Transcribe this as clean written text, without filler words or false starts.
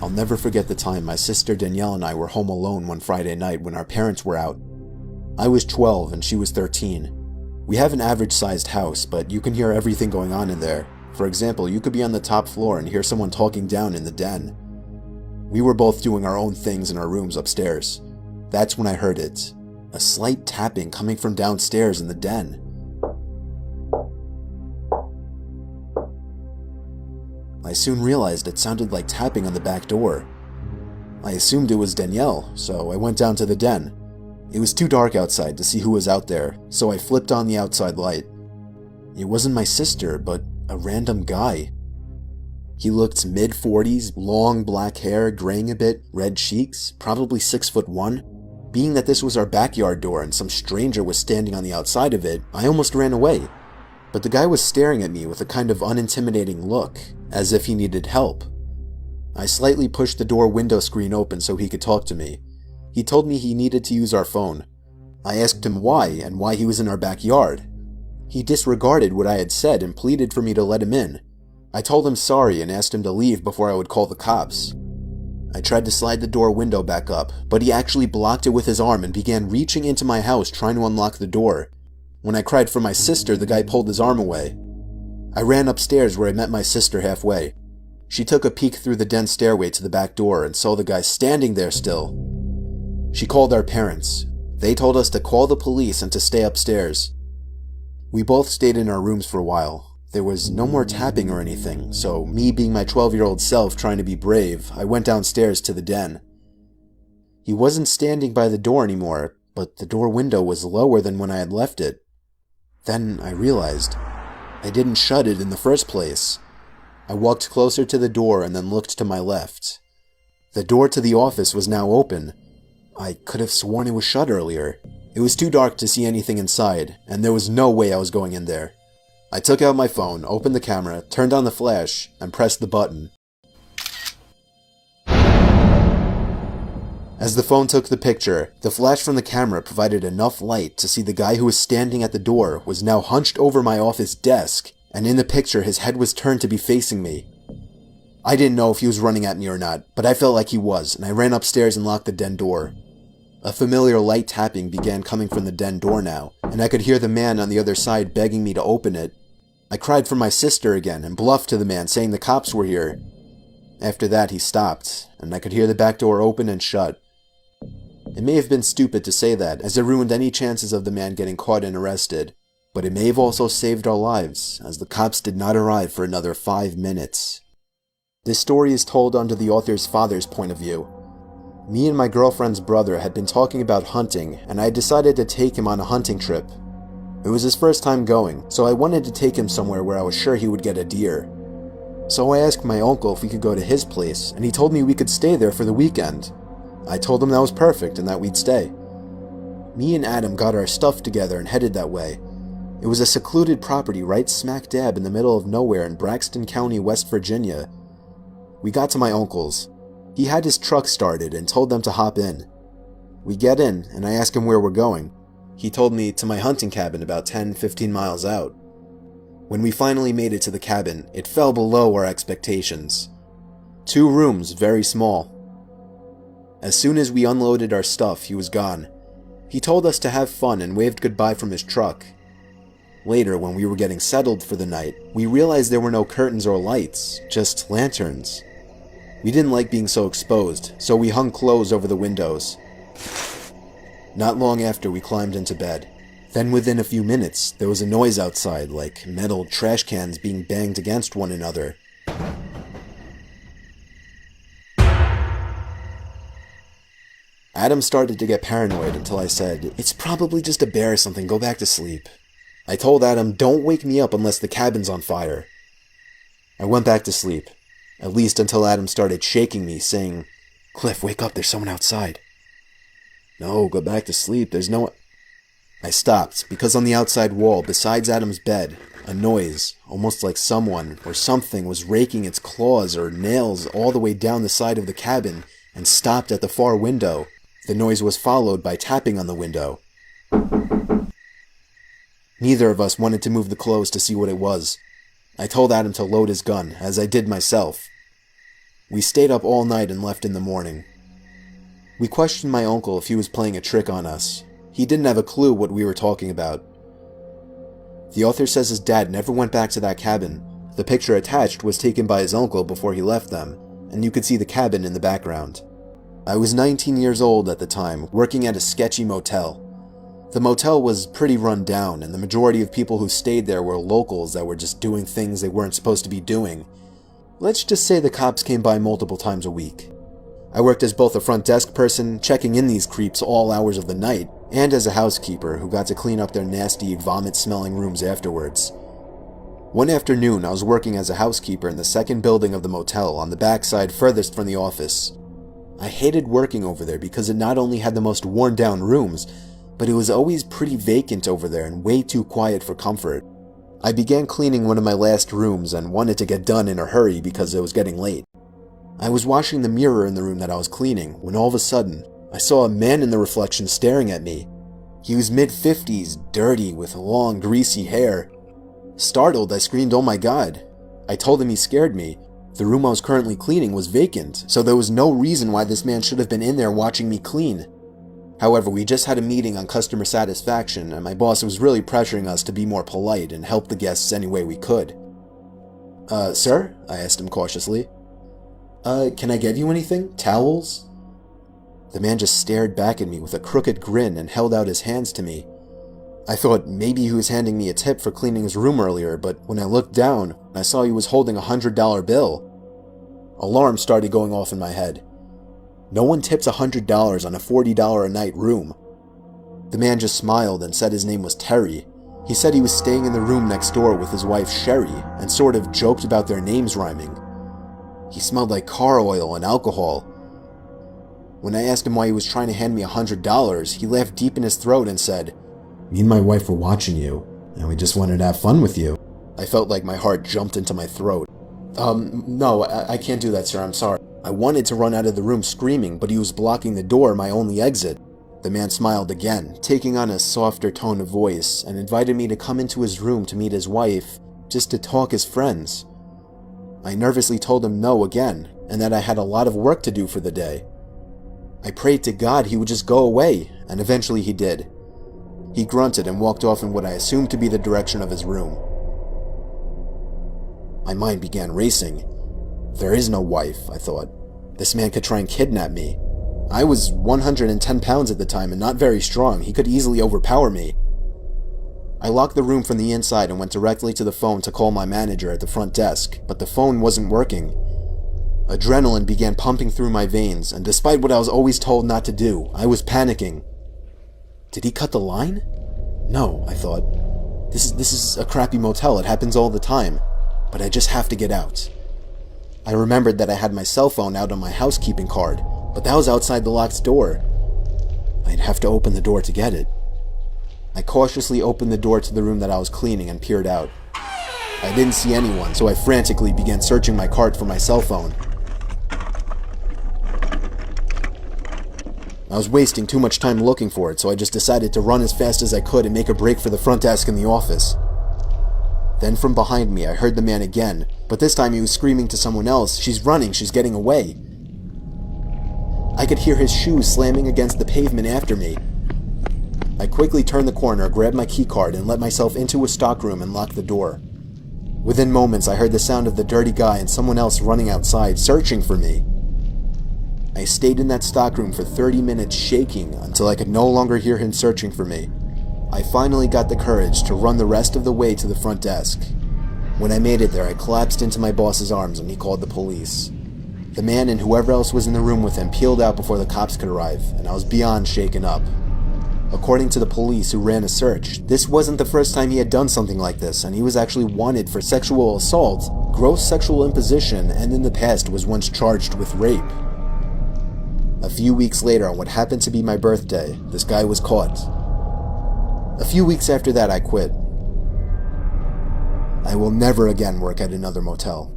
I'll never forget the time my sister Danielle and I were home alone one Friday night when our parents were out. I was 12 and she was 13. We have an average-sized house, but you can hear everything going on in there. For example, you could be on the top floor and hear someone talking down in the den. We were both doing our own things in our rooms upstairs. That's when I heard it. A slight tapping coming from downstairs in the den. I soon realized it sounded like tapping on the back door. I assumed it was Danielle, so I went down to the den. It was too dark outside to see who was out there, so I flipped on the outside light. It wasn't my sister, but a random guy. He looked mid-40s, long black hair, graying a bit, red cheeks, probably 6'1". Being that this was our backyard door and some stranger was standing on the outside of it, I almost ran away. But the guy was staring at me with a kind of unintimidating look, as if he needed help. I slightly pushed the door window screen open so he could talk to me. He told me he needed to use our phone. I asked him why and why he was in our backyard. He disregarded what I had said and pleaded for me to let him in. I told him sorry and asked him to leave before I would call the cops. I tried to slide the door window back up, but he actually blocked it with his arm and began reaching into my house trying to unlock the door. When I cried for my sister, the guy pulled his arm away. I ran upstairs where I met my sister halfway. She took a peek through the den stairway to the back door and saw the guy standing there still. She called our parents. They told us to call the police and to stay upstairs. We both stayed in our rooms for a while. There was no more tapping or anything, so me being my 12-year-old self trying to be brave, I went downstairs to the den. He wasn't standing by the door anymore, but the door window was lower than when I had left it. Then I realized I didn't shut it in the first place. I walked closer to the door and then looked to my left. The door to the office was now open. I could have sworn it was shut earlier. It was too dark to see anything inside, and there was no way I was going in there. I took out my phone, opened the camera, turned on the flash, and pressed the button. As the phone took the picture, the flash from the camera provided enough light to see the guy who was standing at the door was now hunched over my office desk, and in the picture his head was turned to be facing me. I didn't know if he was running at me or not, but I felt like he was, and I ran upstairs and locked the den door. A familiar light tapping began coming from the den door now, and I could hear the man on the other side begging me to open it. I cried for my sister again and bluffed to the man saying the cops were here. After that he stopped, and I could hear the back door open and shut. It may have been stupid to say that, as it ruined any chances of the man getting caught and arrested, but it may have also saved our lives, as the cops did not arrive for another 5 minutes. This story is told under the author's father's point of view. Me and my girlfriend's brother had been talking about hunting, and I had decided to take him on a hunting trip. It was his first time going, so I wanted to take him somewhere where I was sure he would get a deer. So I asked my uncle if we could go to his place, and he told me we could stay there for the weekend. I told him that was perfect and that we'd stay. Me and Adam got our stuff together and headed that way. It was a secluded property right smack dab in the middle of nowhere in Braxton County, West Virginia. We got to my uncle's. He had his truck started and told them to hop in. We get in, and I ask him where we're going. He told me to my hunting cabin about 10-15 miles out. When we finally made it to the cabin, it fell below our expectations. 2 rooms, very small. As soon as we unloaded our stuff, he was gone. He told us to have fun and waved goodbye from his truck. Later, when we were getting settled for the night, we realized there were no curtains or lights, just lanterns. We didn't like being so exposed, so we hung clothes over the windows. Not long after, we climbed into bed. Then within a few minutes, there was a noise outside, like metal trash cans being banged against one another. Adam started to get paranoid until I said, "It's probably just a bear or something, go back to sleep." I told Adam, "Don't wake me up unless the cabin's on fire." I went back to sleep, at least until Adam started shaking me, saying, "Cliff, wake up, there's someone outside." "No, go back to sleep, there's no..." I stopped, because on the outside wall, besides Adam's bed, a noise, almost like someone or something was raking its claws or nails all the way down the side of the cabin and stopped at the far window. The noise was followed by tapping on the window. Neither of us wanted to move the clothes to see what it was. I told Adam to load his gun, as I did myself. We stayed up all night and left in the morning. We questioned my uncle if he was playing a trick on us. He didn't have a clue what we were talking about. The author says his dad never went back to that cabin. The picture attached was taken by his uncle before he left them, and you could see the cabin in the background. I was 19 years old at the time, working at a sketchy motel. The motel was pretty run down, and the majority of people who stayed there were locals that were just doing things they weren't supposed to be doing. Let's just say the cops came by multiple times a week. I worked as both a front desk person, checking in these creeps all hours of the night, and as a housekeeper who got to clean up their nasty, vomit-smelling rooms afterwards. One afternoon, I was working as a housekeeper in the second building of the motel on the backside furthest from the office. I hated working over there because it not only had the most worn-down rooms, but it was always pretty vacant over there and way too quiet for comfort. I began cleaning one of my last rooms and wanted to get done in a hurry because it was getting late. I was washing the mirror in the room that I was cleaning when all of a sudden, I saw a man in the reflection staring at me. He was mid-50s, dirty, with long, greasy hair. Startled, I screamed, "Oh my God." I told him he scared me. The room I was currently cleaning was vacant, so there was no reason why this man should have been in there watching me clean. However, we just had a meeting on customer satisfaction, and my boss was really pressuring us to be more polite and help the guests any way we could. Sir?" I asked him cautiously. Can I get you anything? Towels?" The man just stared back at me with a crooked grin and held out his hands to me. I thought maybe he was handing me a tip for cleaning his room earlier, but when I looked down, I saw he was holding a $100 bill. Alarms started going off in my head. No one tips $100 on a $40 a night room. The man just smiled and said his name was Terry. He said he was staying in the room next door with his wife Sherry and sort of joked about their names rhyming. He smelled like car oil and alcohol. When I asked him why he was trying to hand me $100, he laughed deep in his throat and said, "Me and my wife were watching you, and we just wanted to have fun with you." I felt like my heart jumped into my throat. No, I can't do that, sir, I'm sorry." I wanted to run out of the room screaming, but he was blocking the door, my only exit. The man smiled again, taking on a softer tone of voice, and invited me to come into his room to meet his wife, just to talk as friends. I nervously told him no again, and that I had a lot of work to do for the day. I prayed to God he would just go away, and eventually he did. He grunted and walked off in what I assumed to be the direction of his room. My mind began racing. There is no wife, I thought. This man could try and kidnap me. I was 110 pounds at the time and not very strong. He could easily overpower me. I locked the room from the inside and went directly to the phone to call my manager at the front desk, but the phone wasn't working. Adrenaline began pumping through my veins, and despite what I was always told not to do, I was panicking. Did he cut the line? No, I thought. This is a crappy motel. It happens all the time. But I just have to get out. I remembered that I had my cell phone out on my housekeeping card, but that was outside the locked door. I'd have to open the door to get it. I cautiously opened the door to the room that I was cleaning and peered out. I didn't see anyone, so I frantically began searching my cart for my cell phone. I was wasting too much time looking for it, so I just decided to run as fast as I could and make a break for the front desk in the office. Then from behind me, I heard the man again, but this time he was screaming to someone else, "She's running, she's getting away." I could hear his shoes slamming against the pavement after me. I quickly turned the corner, grabbed my keycard, and let myself into a stockroom and locked the door. Within moments, I heard the sound of the dirty guy and someone else running outside, searching for me. I stayed in that stockroom for 30 minutes shaking until I could no longer hear him searching for me. I finally got the courage to run the rest of the way to the front desk. When I made it there, I collapsed into my boss's arms and he called the police. The man and whoever else was in the room with him peeled out before the cops could arrive, and I was beyond shaken up. According to the police who ran a search, this wasn't the first time he had done something like this, and he was actually wanted for sexual assault, gross sexual imposition, and in the past was once charged with rape. A few weeks later, on what happened to be my birthday, this guy was caught. A few weeks after that, I quit. I will never again work at another motel.